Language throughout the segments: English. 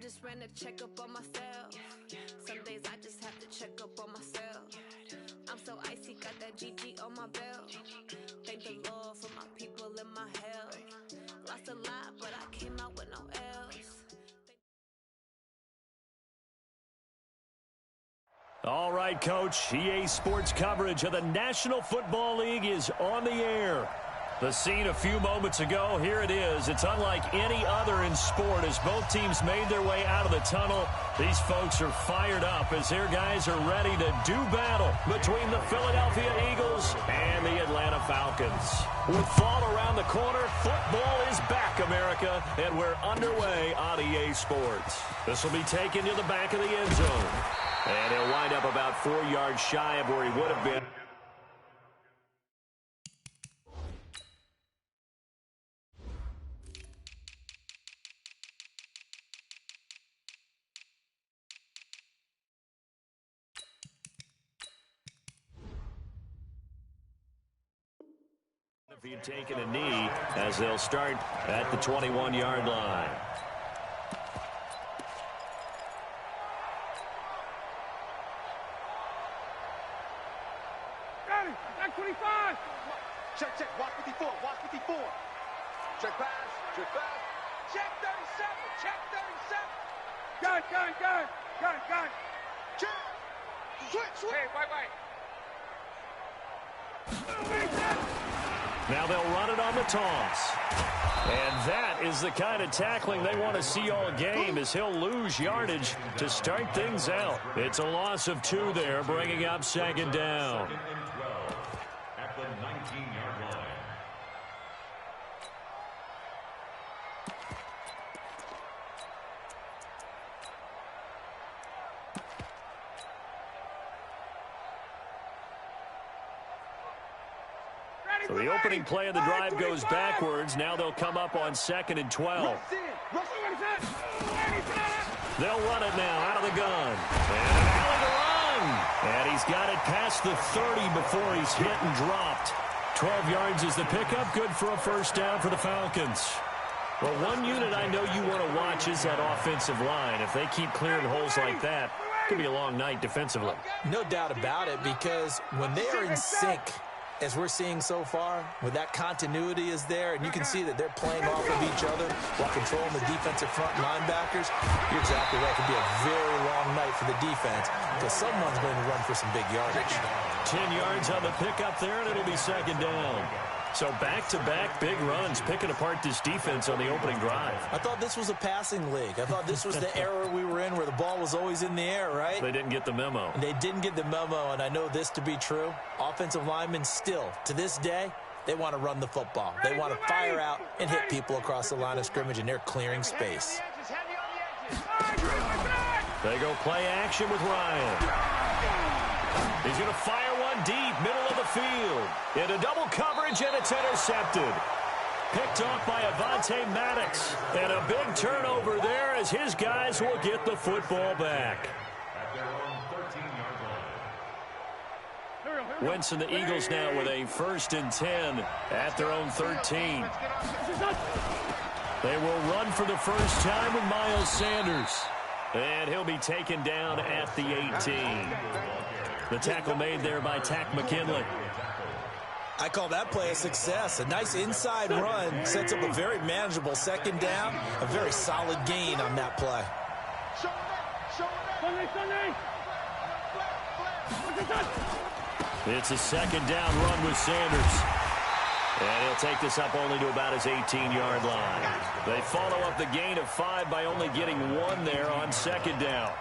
just ran a checkup on myself. Some days I just have to check up on myself. I'm so icy, got that GG on my belt. Thank the Lord for my people and my health. Lost a lot, but I came out with no L's. All right, Coach. EA Sports coverage of the National Football League is on the air. The scene a few moments ago, here it is. It's unlike any other in sport as both teams made their way out of the tunnel. These folks are fired up as their guys are ready to do battle between the Philadelphia Eagles and the Atlanta Falcons. With fall around the corner, football is back, America, and we're underway on EA Sports. This will be taken to the back of the end zone. And he'll wind up about 4 yards shy of where he would have been. If he'd taken a knee, as they'll start at the 21-yard line. Check, watch 54, watch 54. Check pass, check 37, check 37. Gun. Check. Switch. Hey, wait. Now they'll run it on the toss. And that is the kind of tackling they want to see all game as he'll lose yardage to start things out. It's a loss of 2 there, bringing up second down. At the 19-yard line. So the opening play of the drive goes backwards. Now they'll come up on 2nd and 12. They'll run it now out of the gun. And an alley to run. And he's got it past the 30 before he's hit and dropped. 12 yards is the pickup. Good for a first down for the Falcons. Well, one unit I know you want to watch is that offensive line. If they keep clearing holes like that, it could be a long night defensively. No doubt about it, because when they are in sync, as we're seeing so far, when that continuity is there, and you can see that they're playing off of each other while controlling the defensive front linebackers, you're exactly right. It could be a very long night for the defense because someone's going to run for some big yardage. 10 yards on the pickup there, and it'll be second down. So back-to-back big runs, picking apart this defense on the opening drive. I thought this was a passing league. I thought this was the era we were in where the ball was always in the air, right? They didn't get the memo. And they didn't get the memo, and I know this to be true. Offensive linemen still, to this day, they want to run the football. They want to fire out and hit people across the line of scrimmage, and they're clearing space. They go play action with Ryan. He's going to fire one deep, middle of the field. Into double coverage, and it's intercepted. Picked off by Avonte Maddox. And a big turnover there as his guys will get the football back. At their own 13-yard line. Wentz and the Eagles now with a 1st and 10 at their own 13. They will run for the first time with Miles Sanders. And he'll be taken down at the 18. The tackle made there by Tack McKinley. I call that play a success. A nice inside run sets up a very manageable second down. A very solid gain on that play. It's a second down run with Sanders. And he'll take this up only to about his 18-yard line. They follow up the gain of 5 by only getting 1 there on second down.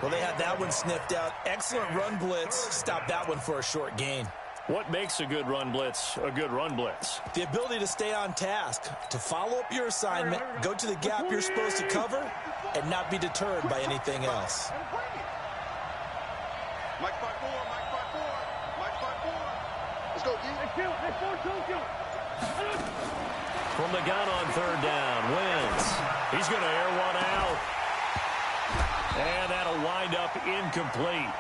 Well, they had that one sniffed out. Excellent run blitz. Stopped that one for a short gain. What makes a good run blitz a good run blitz? The ability to stay on task, to follow up your assignment, go to the gap you're supposed to cover, and not be deterred by anything else. Mike 5-4. Let's go, D. From the gun on third down, Wentz. He's going to air one out. And that'll wind up incomplete.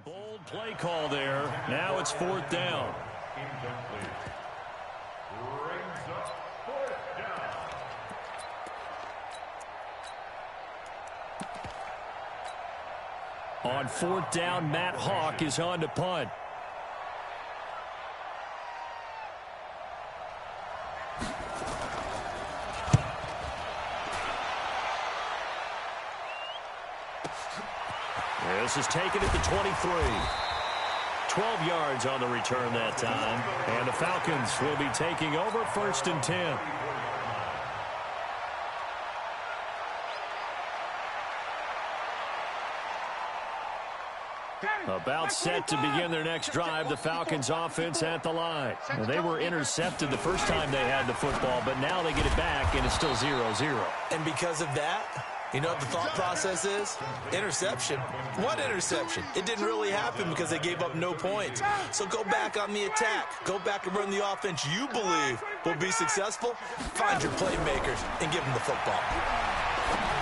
Bold play call there. Now it's 4th down. Incomplete. Brings up 4th down. On 4th down, Matt Hawk is on to punt. This is taken at the 23. 12 yards on the return that time. And the Falcons will be taking over 1st and 10. About set to begin their next drive, the Falcons offense at the line. Now, they were intercepted the first time they had the football, but now they get it back, and it's still 0-0. And because of that, you know what the thought process is? Interception. What interception? It didn't really happen because they gave up no points. So go back on the attack. Go back and run the offense you believe will be successful. Find your playmakers and give them the football.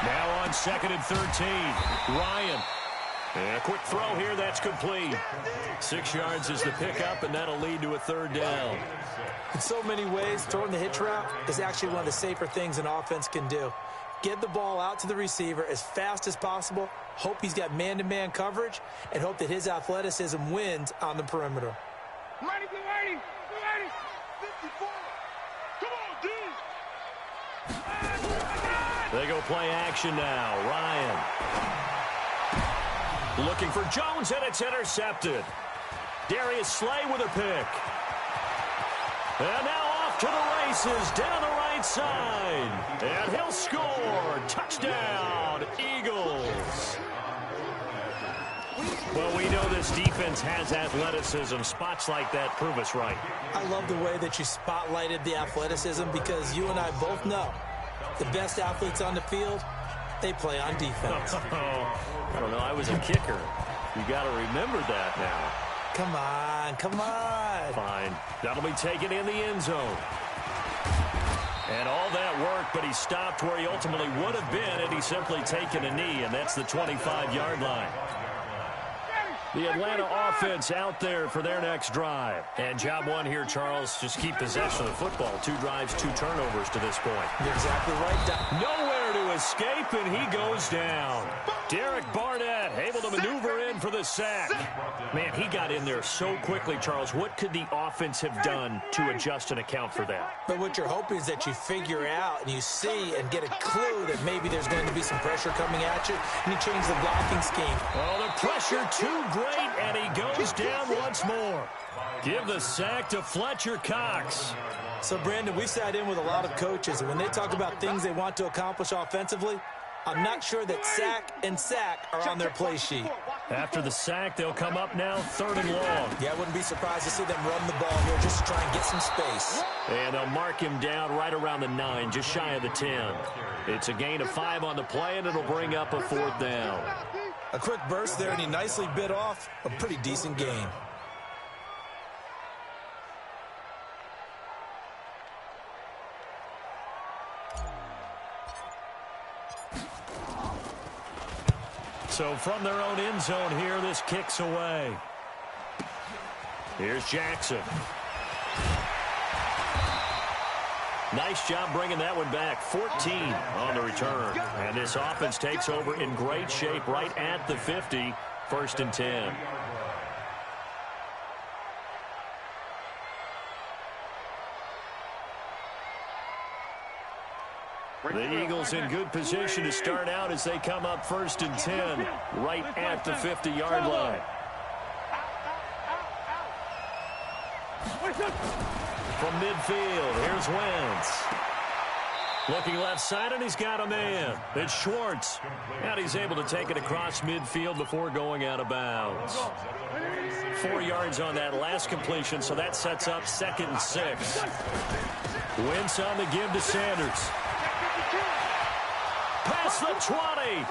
Now on 2nd and 13, Ryan. And a quick throw here, that's complete. 6 yards is the pickup, and that'll lead to a 3rd down. In so many ways, throwing the hitch route is actually one of the safer things an offense can do. Get the ball out to the receiver as fast as possible, hope he's got man-to-man coverage, and hope that his athleticism wins on the perimeter. Ready, get ready, get ready. 54. Come on, dude. They go play action now. Ryan. Looking for Jones, and it's intercepted. Darius Slay with a pick. And now off to the races down the right side. And he'll score. Touchdown, Eagles. Well, we know this defense has athleticism. Spots like that prove us right. I love the way that you spotlighted the athleticism because you and I both know the best athletes on the field, they play on defense. I don't know. I was a kicker. You got to remember that now. Come on, come on. Fine. That'll be taken in the end zone. And all that work, but he stopped where he ultimately would have been had he simply taken a knee, and that's the 25-yard line. The Atlanta offense out there for their next drive. And job one here, Charles, just keep possession of the football. 2 drives, 2 turnovers to this point. You're exactly right. Nowhere to escape, and he goes down. Derek Barnett able to maneuver in for the sack. Man, he got in there so quickly, Charles. What could the offense have done to adjust and account for that? But what you're hoping is that you figure out and you see and get a clue that maybe there's going to be some pressure coming at you, and you change the blocking scheme. Oh, the pressure too great, and he goes down once more. Give the sack to Fletcher Cox. So, Brandon, we sat in with a lot of coaches, and when they talk about things they want to accomplish offensively, I'm not sure that sack and sack are on their play sheet. After the sack, they'll come up now 3rd and long. Yeah, I wouldn't be surprised to see them run the ball here just to try and get some space. And they'll mark him down right around the 9, just shy of the 10. It's a gain of 5 on the play, and it'll bring up a 4th down. A quick burst there, and he nicely bit off a pretty decent gain. So from their own end zone here, this kicks away. Here's Jackson. Nice job bringing that one back. 14 on the return. And this offense takes over in great shape right at the 50. 1st and 10. The Eagles in good position to start out as they come up 1st and 10 right at the 50-yard line. From midfield, here's Wentz. Looking left side, and he's got a man. It's Schwartz. And he's able to take it across midfield before going out of bounds. 4 yards on that last completion, so that sets up 2nd and 6. Wentz on the give to Sanders. Past the 20.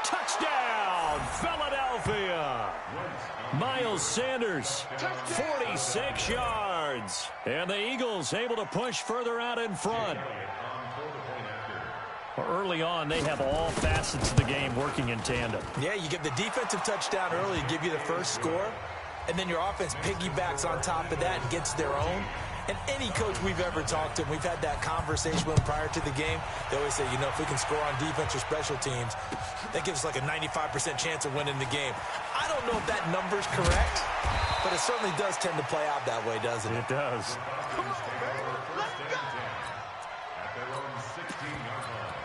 Touchdown, Philadelphia. Miles Sanders, 46 yards. And the Eagles able to push further out in front. Early on, they have all facets of the game working in tandem. Yeah, you get the defensive touchdown early to give you the first score, and then your offense piggybacks on top of that and gets their own. And any coach we've ever talked to, we've had that conversation with them prior to the game, they always say, you know, if we can score on defense or special teams, that gives us like a 95% chance of winning the game. I don't know if that number's correct, but it certainly does tend to play out that way, doesn't it? It does. Come on, baby. Let's go. At their own 16-yard line.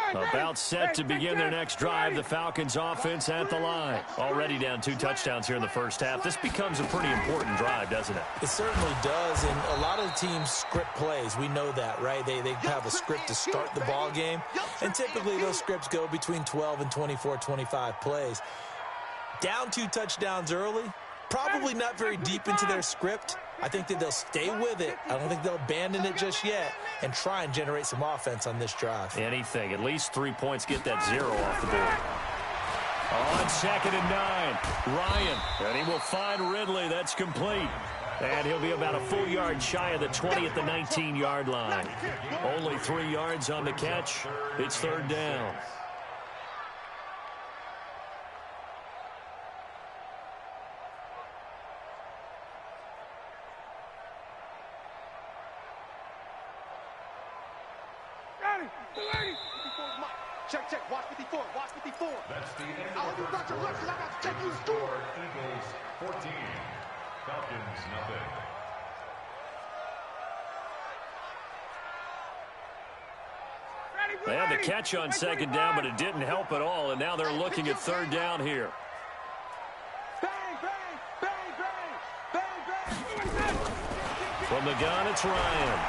About set to begin their next drive, the Falcons offense at the line. Already down 2 touchdowns here in the first half. This becomes a pretty important drive, doesn't it? It certainly does, and a lot of teams script plays. We know that, right? They have a script to start the ball game, and typically those scripts go between 12 and 24, 25 plays. Down 2 touchdowns early, probably not very deep into their script. I think that they'll stay with it. I don't think they'll abandon it just yet and try and generate some offense on this drive. Anything. At least 3 points. Get that 0 off the board. On 2nd and 9, Ryan. And he will find Ridley. That's complete. And he'll be about a full yard shy of the 20 at the 19-yard line. Only 3 yards on the catch. It's 3rd down. Check. Watch 54. That's the end I'll of the look first back to left, and I got to take you score. score. Eagles 14, Falcons nothing. They had the catch on 2nd down, but it didn't help at all, and now they're looking at 3rd down here. Bang, bang, bang, bang, bang, bang. From the gun, it's Ryan.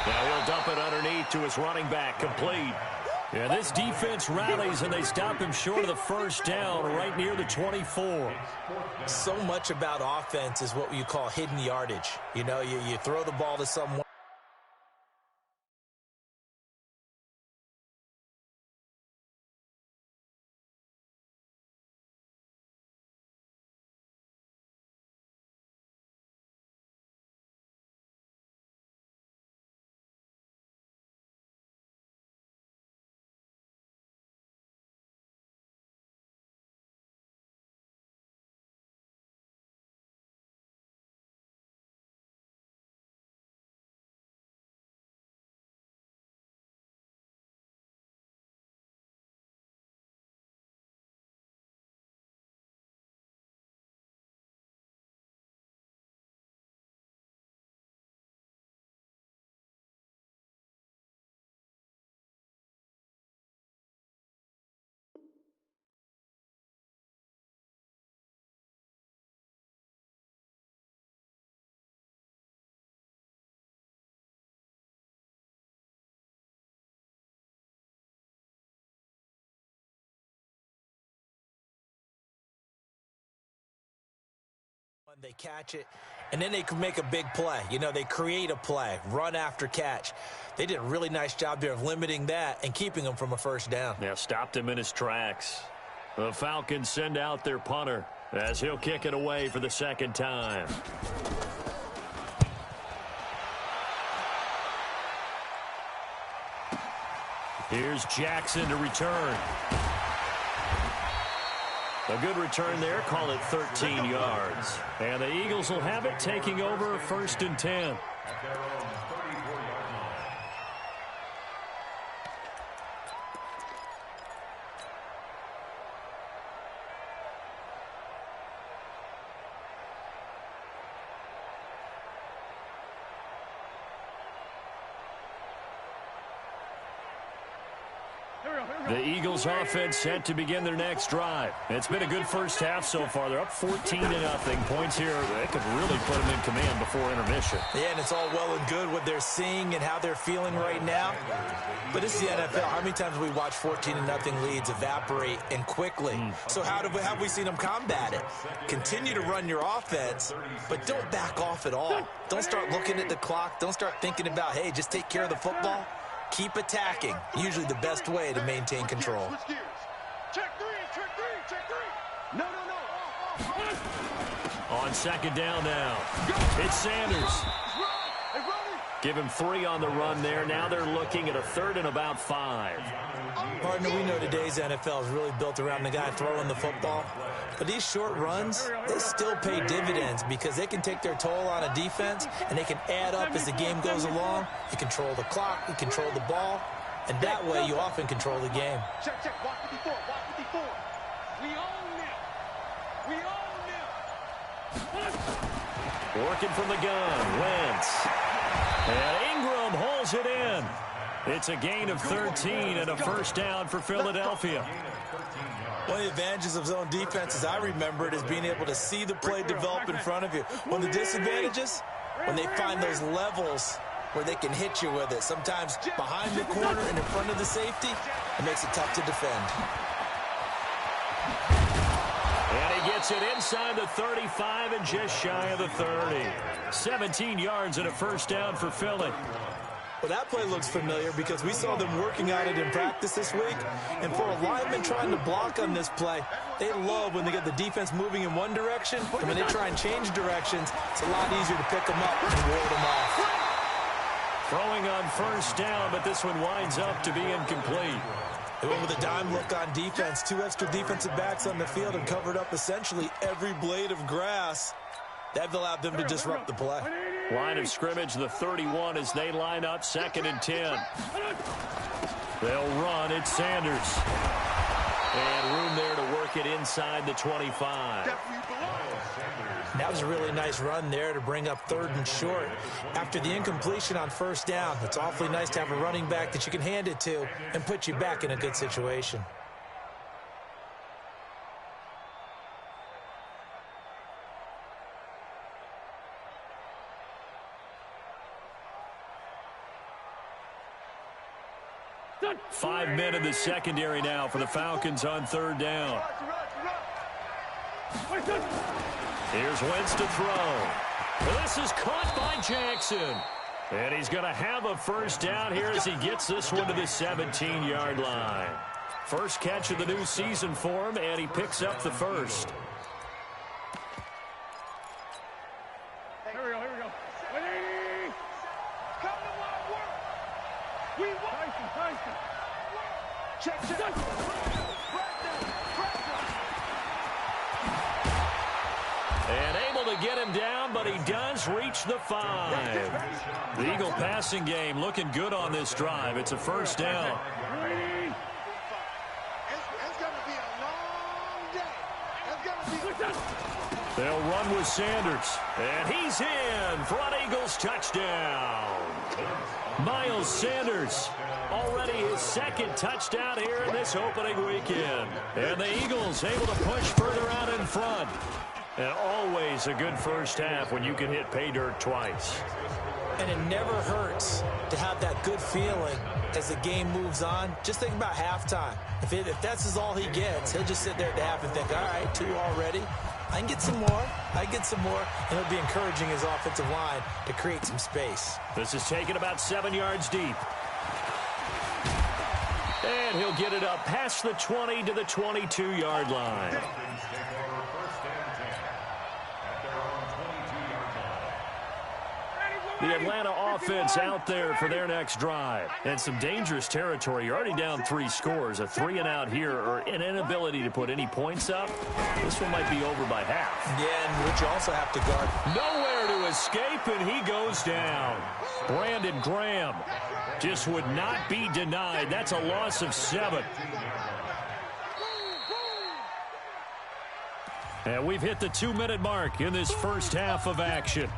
Now he'll dump it underneath to his running back, complete. Yeah, this defense rallies, and they stop him short of the 1st down right near the 24. So much about offense is what you call hidden yardage. You know, you throw the ball to someone. They catch it, and then they can make a big play. You know, they create a play, run after catch. They did a really nice job there of limiting that and keeping him from a 1st down. Yeah, stopped him in his tracks. The Falcons send out their punter as he'll kick it away for the 2nd time. Here's Jackson to return. A good return there, call it 13 yards. And the Eagles will have it, taking over 1st and 10. At their own 34-yard line. The Eagles offense set to begin their next drive. It's been a good first half so far. They're up 14-0. Points here, they could really put them in command before intermission. Yeah, and it's all well and good what they're seeing and how they're feeling right now. But this is the NFL. How many times we watch 14-0 leads evaporate and quickly? So how have we seen them combat it? Continue to run your offense, but don't back off at all. Don't start looking at the clock. Don't start thinking about, hey, just take care of the football. Keep attacking. Usually the best way to maintain control. Check three. No. On second down now, it's Sanders. Give him 3 on the run there. Now they're looking at a 3rd and about 5. Partner, we know today's NFL is really built around the guy throwing the football. But these short runs, they still pay dividends because they can take their toll on a defense, and they can add up as the game goes along. You control the clock, you control the ball, and that way you often control the game. Check. Walk 54. We own them. Working from the gun, Wentz. And Ingram holds it in. It's a gain of 13 and a first down for Philadelphia. One of the advantages of zone defense, as I remember it, is being able to see the play develop in front of you. One of the disadvantages, when they find those levels where they can hit you with it. Sometimes behind the corner and in front of the safety, it makes it tough to defend. And he gets it inside the 35 and just shy of the 30. 17 yards and a first down for Philly. Well, that play looks familiar because we saw them working on it in practice this week. And for a lineman trying to block on this play, they love when they get the defense moving in one direction. And when they try and change directions, it's a lot easier to pick them up and ward them off. Throwing on first down, but this one winds up to be incomplete. They went with a dime look on defense. 2 extra defensive backs on the field and covered up essentially every blade of grass. That allowed them to disrupt the play. Line of scrimmage, the 31 as they line up, 2nd and 10. They'll run. It's Sanders. And room there to work it inside the 25. That was a really nice run there to bring up 3rd and short. After the incompletion on first down, it's awfully nice to have a running back that you can hand it to and put you back in a good situation. Five men in the secondary now for the Falcons on 3rd down. Here's Wentz to throw. This is caught by Jackson. And he's going to have a first down here as he gets this one to the 17-yard line. First catch of the new season for him, and he picks up the first. Here we go. 180. Come to my work. We want Tyson. Check. And able to get him down, but he does reach the 5. The Eagle passing game looking good on this drive. It's a first down. It's going to be a long day. They'll run with Sanders. And he's in. Front Eagles touchdown. Miles Sanders. Already his 2nd touchdown here in this opening weekend. And the Eagles able to push further out in front. And always a good first half when you can hit pay dirt twice. And it never hurts to have that good feeling as the game moves on. Just think about halftime. If that's all he gets, he'll just sit there at the half and think, all right, 2 already. I can get some more. And it'll be encouraging his offensive line to create some space. This is taken about 7 yards deep. And he'll get it up past the 20 to the 22-yard line. The Atlanta offense out there for their next drive. And some dangerous territory. You're already down 3 scores. A 3-and-out here or an inability to put any points up. This one might be over by half. Yeah, and which you also have to guard. Nowhere to escape, and he goes down. Brandon Graham just would not be denied. That's a loss of 7. And we've hit the 2-minute mark in this first half of action.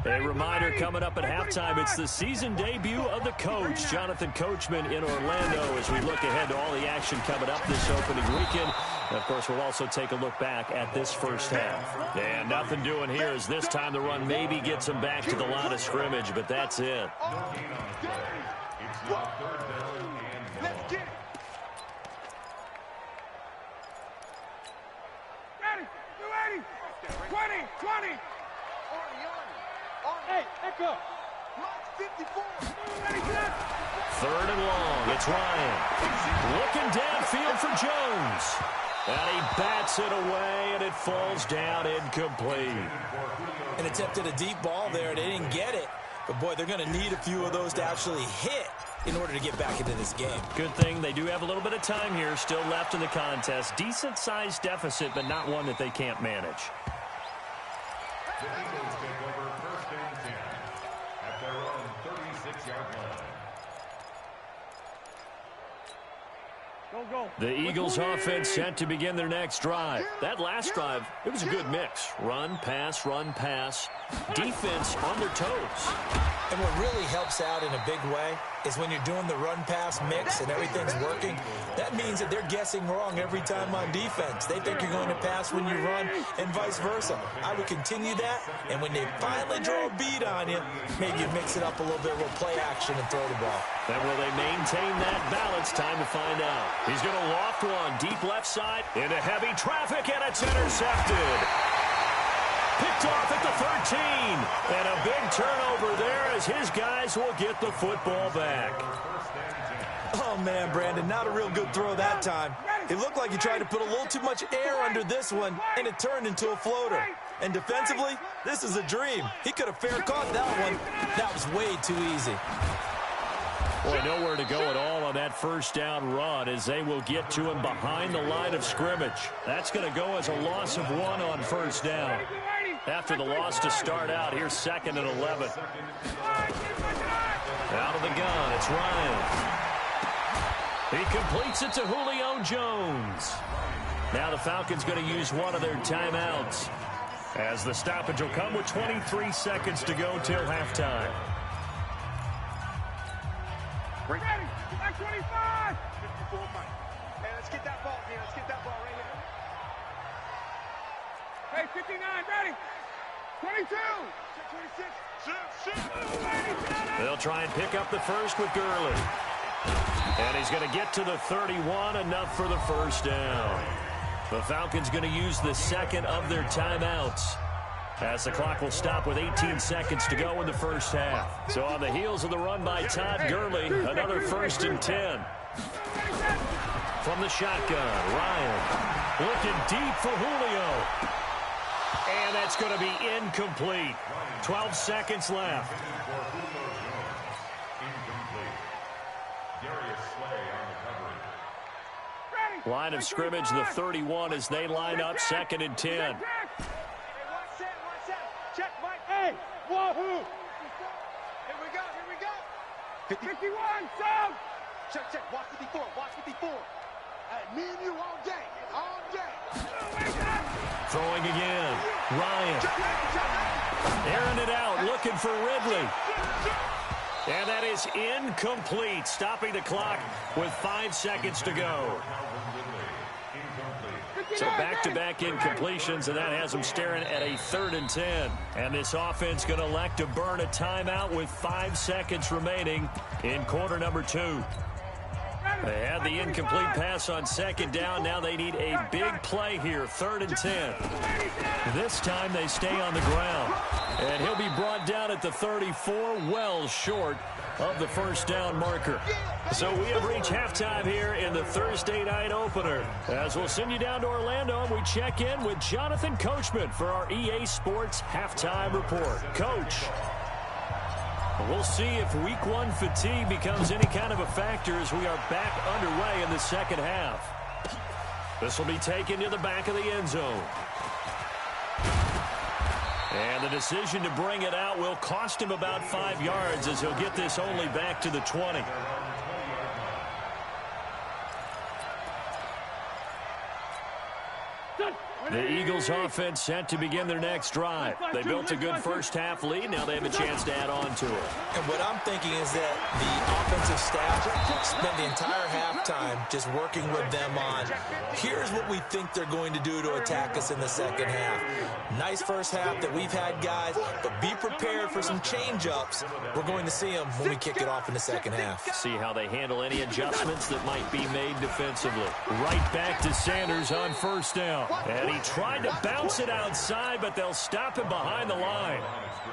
A reminder coming up at halftime, it's the season debut of the coach, Jonathan Coachman in Orlando, as we look ahead to all the action coming up this opening weekend. And of course, we'll also take a look back at this first half. And nothing doing here as this time the run maybe gets them back to the line of scrimmage, but that's it. Hey, echo. Mark 54. Third and long. It's Ryan. Looking downfield for Jones. And he bats it away, and it falls down incomplete. And attempted a deep ball there. They didn't get it. But, boy, they're going to need a few of those to actually hit in order to get back into this game. Good thing they do have a little bit of time here still left in the contest. Decent-sized deficit, but not one that they can't manage. The Eagles take over first and 10 at their own 36-yard line. The Eagles offense set to begin their next drive. That last drive, it was a good mix. Run, pass, defense on their toes. And what really helps out in a big way is when you're doing the run-pass mix and everything's working, that means that they're guessing wrong every time on defense. They think you're going to pass when you run and vice versa. I would continue that, and when they finally draw a beat on you, maybe you mix it up a little bit with play action and throw the ball. And will they maintain that balance? Time to find out. He's going to loft one deep left side into heavy traffic, and it's intercepted. Picked off at the 13. And a big turnover there as his guys will get the football back. Oh, man, Brandon, not a real good throw that time. It looked like he tried to put a little too much air under this one, and it turned into a floater. And defensively, this is a dream. He could have fair caught that one. That was way too easy. Boy, nowhere to go at all on that first down run as they will get to him behind the line of scrimmage. That's going to go as a loss of 1 on first down. After the loss to start out, here's 2nd and 11. Out of the gun, it's Ryan. He completes it to Julio Jones. Now the Falcons going to use one of their timeouts as the stoppage will come with 23 seconds to go till halftime. Ready, back 25. 54, Mike. Hey, let's get that ball, man. Let's get that ball right here. Hey, 59, ready. 22. 26. They'll try and pick up the first with Gurley. And he's going to get to the 31, enough for the first down. The Falcons going to use the second of their timeouts as the clock will stop with 18 seconds to go in the first half. So on the heels of the run by Todd Gurley, another 1st and 10. From the shotgun, Ryan looking deep for Julio. And that's going to be incomplete. 12 seconds left. Line of scrimmage, the 31 as they line up 2nd and 10. Check, Mike. Hey, wahoo! Here we go. 51, sub! Check, watch 54, watch 54. Hey, me and you all day. Throwing again, Ryan. Airing it out, looking for Ridley. And that is incomplete, stopping the clock with 5 seconds to go. So back-to-back incompletions, and that has them staring at a 3rd and 10. And this offense going to elect to burn a timeout with 5 seconds remaining in quarter number 2. They had the incomplete pass on 2nd down. Now they need a big play here, 3rd and 10. This time they stay on the ground. And he'll be brought down at the 34, well short of the first down marker. So we have reached halftime here in the Thursday night opener. As we'll send you down to Orlando, we check in with Jonathan Coachman for our EA Sports halftime report. Coach, we'll see if week 1 fatigue becomes any kind of a factor as we are back underway in the second half. This will be taken to the back of the end zone. And the decision to bring it out will cost him about 5 yards as he'll get this only back to the 20. The Eagles offense set to begin their next drive. They built a good first half lead. Now they have a chance to add on to it. And what I'm thinking is that the offensive staff spent the entire halftime just working with them on, here's what we think they're going to do to attack us in the second half. Nice first half that we've had, guys, but be prepared for some change-ups. We're going to see them when we kick it off in the second half. See how they handle any adjustments that might be made defensively. Right back to Sanders on first down. And he tried to bounce it outside, but they'll stop him behind the line.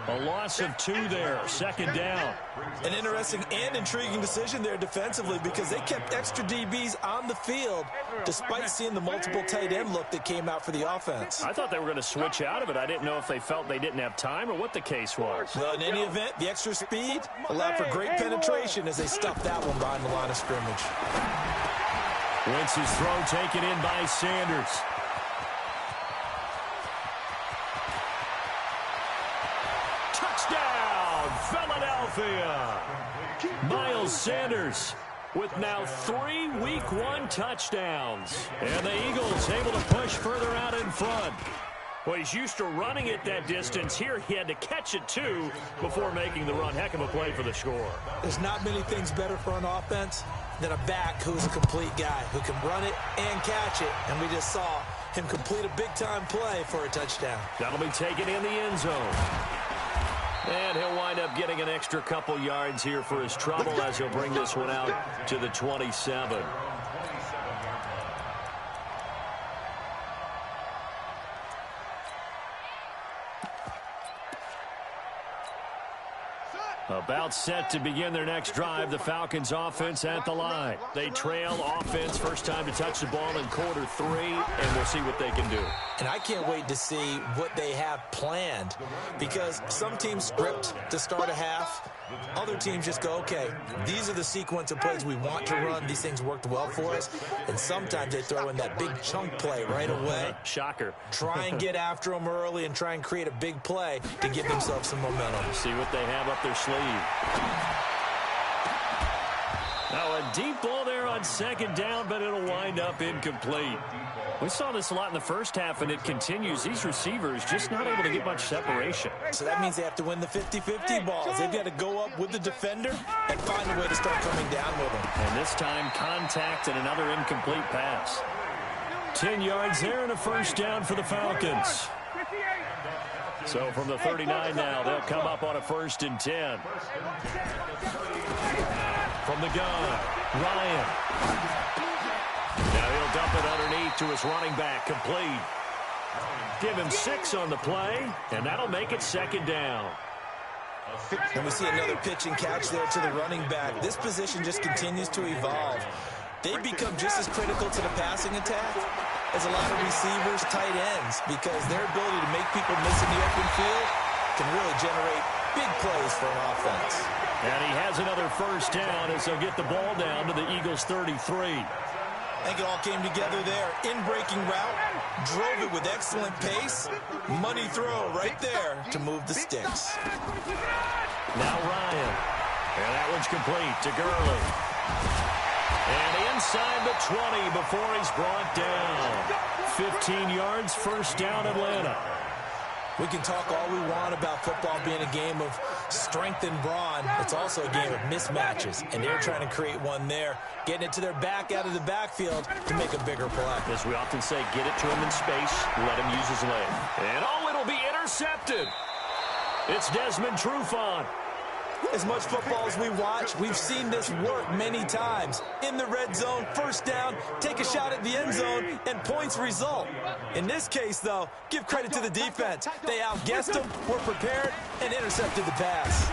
A loss of 2 there, second down. An interesting and intriguing decision there defensively because they kept extra DBs on the field despite seeing the multiple tight end look that came out for the offense. I thought they were going to switch out of it. I didn't know if they felt they didn't have time or what the case was. Well, in any event, the extra speed allowed for great penetration as they stuffed that one behind the line of scrimmage. Wentz's throw taken in by Sanders. Touchdown, Philadelphia! Miles Sanders with now 3 Week 1 touchdowns. And the Eagles able to push further out in front. Well, he's used to running it that distance. Here he had to catch it, too, before making the run. Heck of a play for the score. There's not many things better for an offense than a back who's a complete guy, who can run it and catch it. And we just saw him complete a big-time play for a touchdown. That'll be taken in the end zone. And he'll wind up getting an extra couple yards here for his trouble as he'll bring this one out to the 27. About set to begin their next drive, the Falcons offense at the line. They trail offense, first time to touch the ball in quarter 3, and we'll see what they can do. And I can't wait to see what they have planned because some teams script to start a half. Other teams just go, okay, these are the sequence of plays we want to run. These things worked well for us. And sometimes they throw in that big chunk play right away. Shocker. Try and get after them early and try and create a big play to give themselves some momentum. See what they have up their sleeve. Now a deep ball there on second down, but it'll wind up incomplete. We saw this a lot in the first half, and it continues. These receivers just not able to get much separation. So that means they have to win the 50-50 balls. They've got to go up with the defender and find a way to start coming down with them. And this time, contact and another incomplete pass. 10 yards there and a first down for the Falcons. So from the 39 now, they'll come up on a 1st and 10. From the gun, Ryan. Now he'll dump it underneath to his running back, complete. Give him 6 on the play, and that'll make it second down. And we see another pitch and catch there to the running back. This position just continues to evolve. They become just as critical to the passing attack as a lot of receivers, tight ends, because their ability to make people miss in the open field can really generate big plays for an offense. And he has another first down as they'll get the ball down to the Eagles' 33. I think it all came together there. In-breaking route, drove it with excellent pace. Money throw right there to move the sticks. Now Ryan. And that one's complete to Gurley. And inside the 20 before he's brought down. 15 yards, first down Atlanta. We can talk all we want about football being a game of strength and brawn. It's also a game of mismatches, and they're trying to create one there, getting it to their back out of the backfield to make a bigger play. As we often say, get it to him in space, let him use his leg. And it'll be intercepted. It's Desmond Trufant. As much football as we watch, we've seen this work many times. In the red zone, first down, take a shot at the end zone, and points result. In this case, though, give credit to the defense. They outguessed them, were prepared, and intercepted the pass.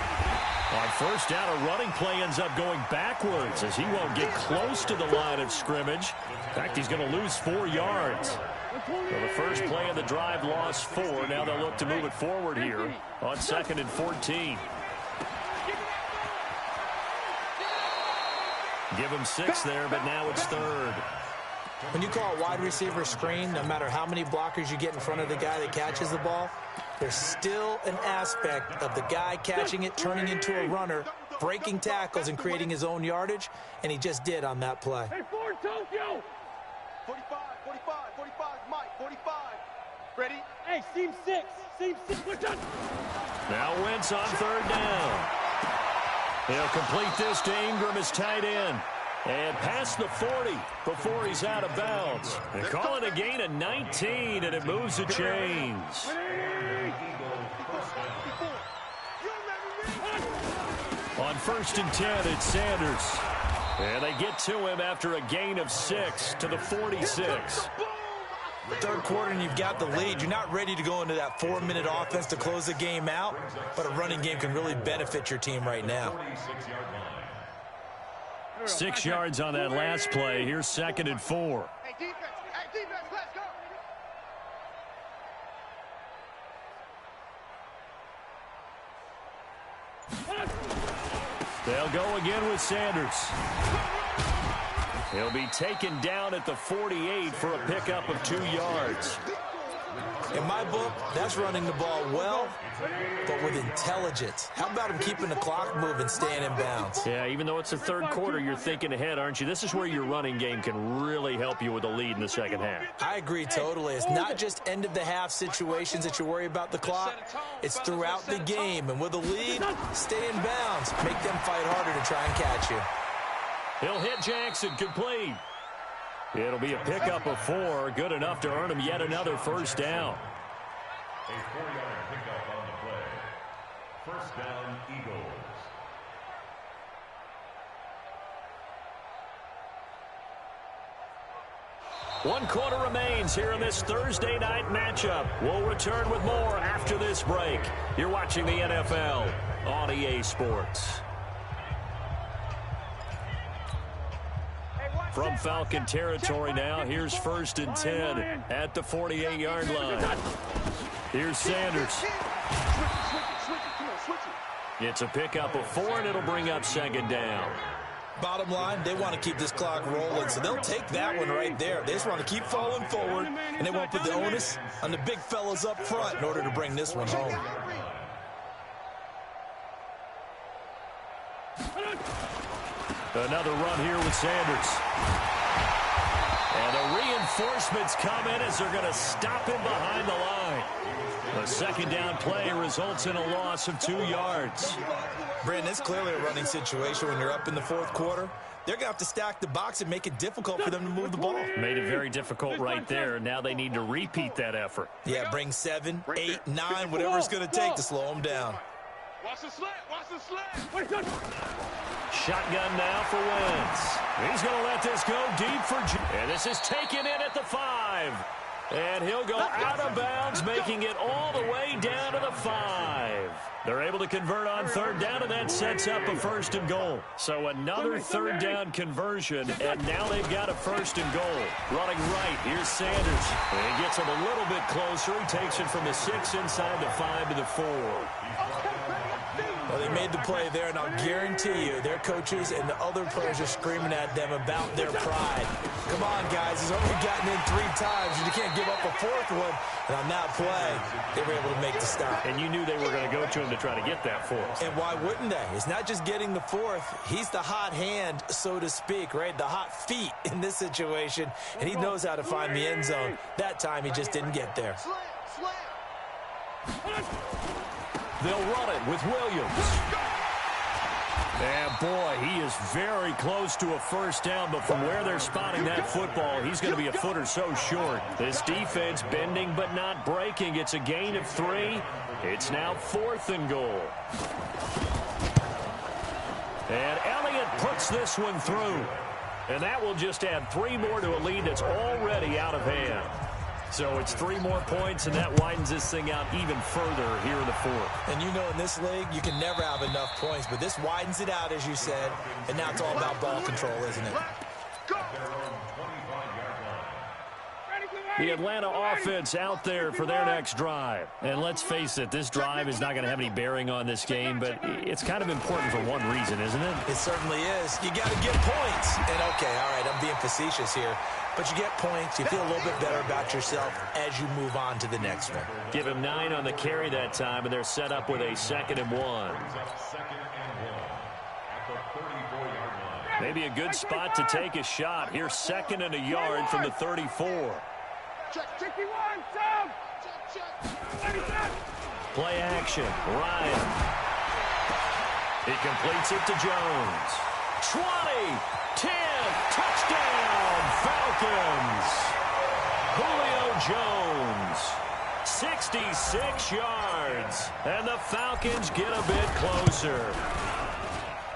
On first down, a running play ends up going backwards as he won't get close to the line of scrimmage. In fact, he's going to lose 4 yards. So the first play of the drive lost 4. Now they'll look to move it forward here on 2nd and 14. Give him 6 there, but now it's 3rd. When you call a wide receiver screen, no matter how many blockers you get in front of the guy that catches the ball, there's still an aspect of the guy catching it, turning into a runner, breaking tackles and creating his own yardage, and he just did on that play. Hey, forward, Tokyo! 45, 45, 45, Mike, 45. Ready? Hey, seam 6, we're done. Now Wentz on 3rd down. He'll complete this to Ingram as tight end. And past the 40 before he's out of bounds. They call it a gain of 19, and it moves the chains. On 1st and 10, it's Sanders. And they get to him after a gain of 6 to the 46. Third quarter and you've got the lead. You're not ready to go into that 4-minute offense to close the game out, but a running game can really benefit your team right now. 6 yards on that last play. Here's 2nd and 4. Hey, defense, let's go. They'll go again with Sanders. He'll be taken down at the 48 for a pickup of 2 yards. In my book, that's running the ball well, but with intelligence. How about him keeping the clock moving, staying in bounds? Yeah, even though it's the third quarter, you're thinking ahead, aren't you? This is where your running game can really help you with a lead in the second half. I agree totally. It's not just end-of-the-half situations that you worry about the clock. It's throughout the game. And with a lead, stay in bounds. Make them fight harder to try and catch you. He'll hit Jackson, complete. It'll be a pickup of 4, good enough to earn him yet another first down. A 4-yard pickup on the play. First down, Eagles. One quarter remains here in this Thursday night matchup. We'll return with more after this break. You're watching the NFL on EA Sports. From Falcon territory now, here's 1st and 10 at the 48-yard line. Here's Sanders. It's a pickup of 4, and it'll bring up 2nd down. Bottom line, they want to keep this clock rolling, so they'll take that one right there. They just want to keep falling forward, and they won't put the onus on the big fellas up front in order to bring this one home. Another run here with Sanders. And the reinforcements come in as they're going to stop him behind the line. The 2nd down play results in a loss of 2 yards. Brandon, it's clearly a running situation when you're up in the 4th quarter. They're going to have to stack the box and make it difficult for them to move the ball. Made it very difficult right there. Now they need to repeat that effort. Yeah, bring 7, 8, 9, whatever it's going to take to slow them down. Watch the slant. Shotgun now for Wentz. He's going to let this go deep for and this is taken in at the 5. And he'll go out of bounds, making it all the way down to the 5. They're able to convert on 3rd down, and that sets up a 1st and goal. So another 3rd down conversion, and now they've got a 1st and goal. Running right, here's Sanders. And he gets him a little bit closer. He takes it from the 6 inside the 5 to the 4. Well, they made the play there, and I'll guarantee you their coaches and the other players are screaming at them about their pride. Come on, guys. He's only gotten in 3 times. You can't give up a 4th one. And on that play, they were able to make the stop. And you knew they were going to go to him to try to get that 4th. And why wouldn't they? It's not just getting the 4th. He's the hot hand, so to speak, right? The hot feet in this situation. And he knows how to find the end zone. That time, he just didn't get there. They'll run it with Williams. And boy, he is very close to a 1st down, but from where they're spotting that football, he's going to be a foot or so short. This defense bending but not breaking. It's a gain of 3. It's now 4th and goal. And Elliott puts this one through. And that will just add 3 more to a lead that's already out of hand. So it's 3 more points, and that widens this thing out even further here in the 4th. And you know in this league, you can never have enough points, but this widens it out, as you said, and now it's all about ball control, isn't it? The Atlanta offense out there for their next drive. And let's face it, this drive is not going to have any bearing on this game, but it's kind of important for one reason, isn't it? It certainly is. You got to get points. And, okay, all right, I'm being facetious here. But you get points, you feel a little bit better about yourself as you move on to the next one. Give him 9 on the carry that time, and they're set up with a 2nd and 1. Maybe a good spot to take a shot. Here's 2nd and a yard from the 34. Play action. Ryan. He completes it to Jones. 20, 10, touchdown, Falcons. Julio Jones, 66 yards, and the Falcons get a bit closer.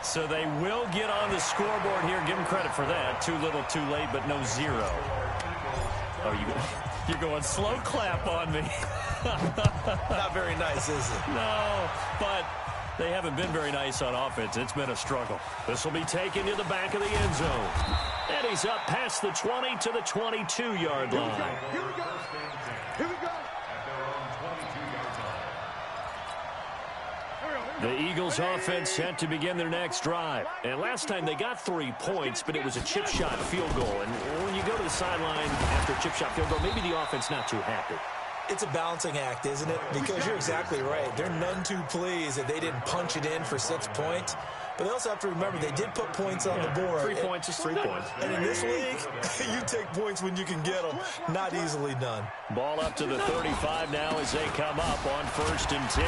So they will get on the scoreboard here. Give them credit for that. Too little, too late, but no 0. Oh, You're going slow clap on me. Not very nice, is it? No, but they haven't been very nice on offense. It's been a struggle. This will be taken to the back of the end zone. And he's up past the 20 to the 22-yard line. Here we go. Here we go. The Eagles offense set to begin their next drive. And last time they got 3 points, but it was a chip shot field goal. And when you go to the sideline after a chip shot field goal, maybe the offense not too happy. It's a balancing act, isn't it? Because you're exactly right. They're none too pleased that they didn't punch it in for 6 points. But they also have to remember they did put points on the board. 3 points is 3 points. And in this league, you take points when you can get them. Not easily done. Ball up to the 35 now as they come up on 1st and 10.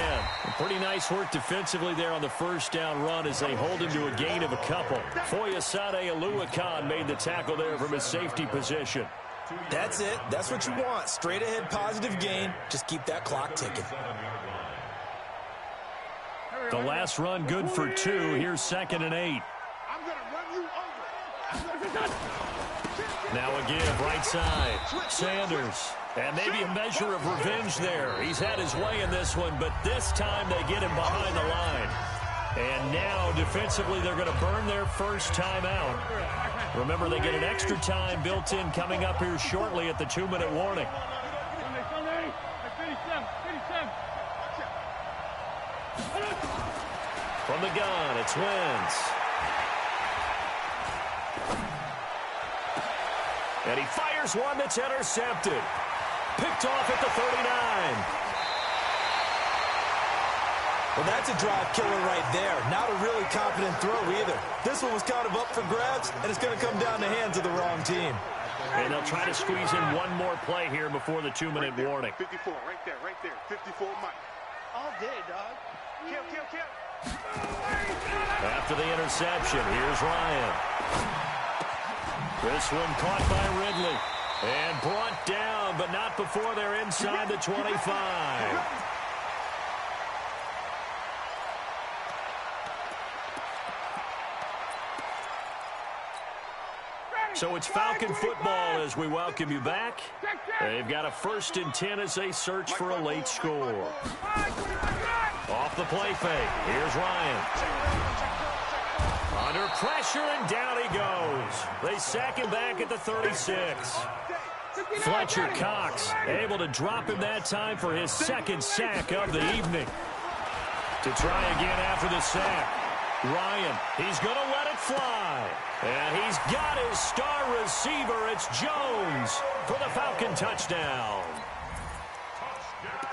Pretty nice work defensively there on the first down run as they hold him to a gain of a couple. Foyesade wk1 made the tackle there from his safety position. That's it. That's what you want. Straight ahead positive gain. Just keep that clock ticking. The last run good for 2. Here's 2nd and 8. I'm going to run you over. Now a give right side. Sanders. And maybe a measure of revenge there. He's had his way in this one, but this time they get him behind the line. And now defensively they're going to burn their first time out. Remember, they get an extra time built in coming up here shortly at the 2-minute warning. From the gun, it's Wentz. And he fires one that's intercepted. Picked off at the 39. Well, that's a drive killer right there. Not a really confident throw either. This one was kind of up for grabs, and it's going to come down the hands of the wrong team. And they'll try to squeeze in one more play here before the 2-minute warning. 54, right there. 54, Mike. All day, dog. Kill. After the interception, here's Ryan. This one caught by Ridley. And brought down, but not before they're inside the 25. So it's Falcon football as we welcome you back. They've got a 1st and 10 as they search for a late score. Off the play fake. Here's Ryan. Under pressure, and down he goes. They sack him back at the 36. Fletcher Cox able to drop him that time for his 2nd sack of the evening. To try again after the sack. Ryan, he's going to let it fly. And he's got his star receiver. It's Jones for the Falcon touchdown.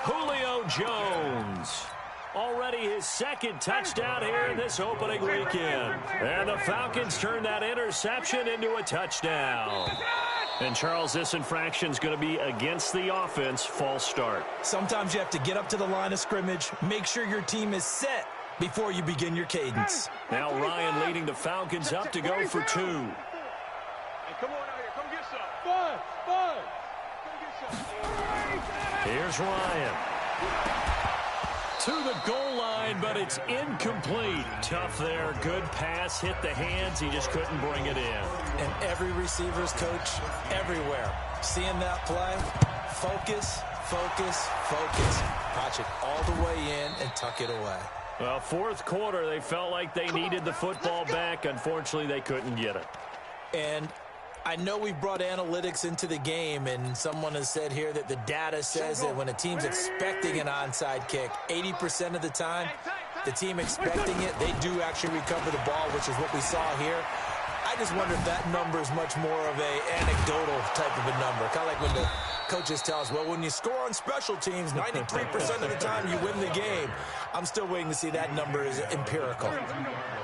Julio Jones. Already his 2nd touchdown here in this opening weekend. And the Falcons turn that interception into a touchdown. And, Charles, this infraction's going to be against the offense. False start. Sometimes you have to get up to the line of scrimmage, make sure your team is set before you begin your cadence. Now Ryan leading the Falcons up to go for 2. Hey, come on out here. Come get some. Come get some. Here's Ryan. To the goal line, but it's incomplete. Tough there. Good pass. Hit the hands. He just couldn't bring it in. And every receiver's coach everywhere. Seeing that play, focus. Watch it all the way in and tuck it away. Well, 4th quarter, they felt like they needed the football back. Unfortunately, they couldn't get it. And I know we've brought analytics into the game, and someone has said here that the data says that when a team's expecting an onside kick, 80% of the time, the team expecting it, they do actually recover the ball, which is what we saw here. I just wonder if that number is much more of a anecdotal type of a number. Kind of like when the coaches tell us, well, when you score on special teams, 93% of the time you win the game. I'm still waiting to see that number is empirical.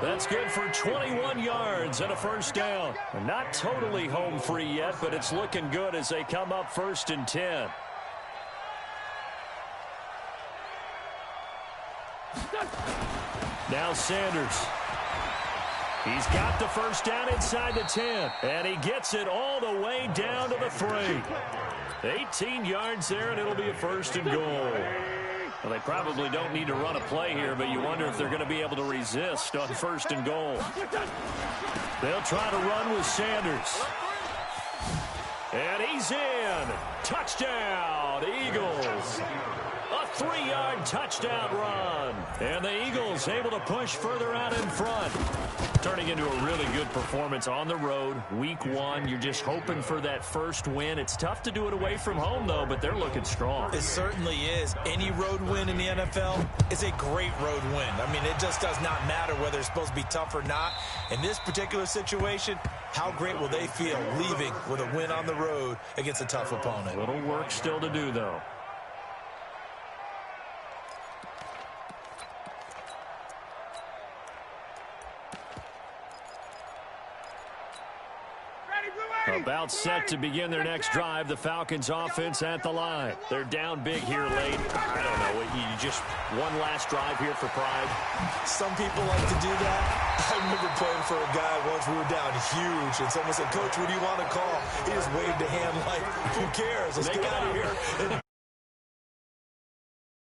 That's good for 21 yards and a 1st down. Not totally home free yet, but it's looking good as they come up 1st and 10. Now Sanders. He's got the 1st down inside the 10, and he gets it all the way down to the 3. 18 yards there, and it'll be a 1st and goal. Well, they probably don't need to run a play here, but you wonder if they're going to be able to resist on 1st and goal. They'll try to run with Sanders. And he's in. Touchdown, Eagles. A 3-yard touchdown run. And the Eagles able to push further out in front. Turning into a really good performance on the road. Week 1, you're just hoping for that first win. It's tough to do it away from home, though, but they're looking strong. It certainly is. Any road win in the NFL is a great road win. I mean, it just does not matter whether it's supposed to be tough or not. In this particular situation, how great will they feel leaving with a win on the road against a tough opponent? Little work still to do, though. About set to begin their next drive, the Falcons offense at the line. They're down big here late. I don't know, you just one last drive here for pride. Some people like to do that. I remember playing for a guy once, we were down huge, and someone said, "Coach, what do you want to call?" He just waved a hand like, "Who cares? Let's get out of here."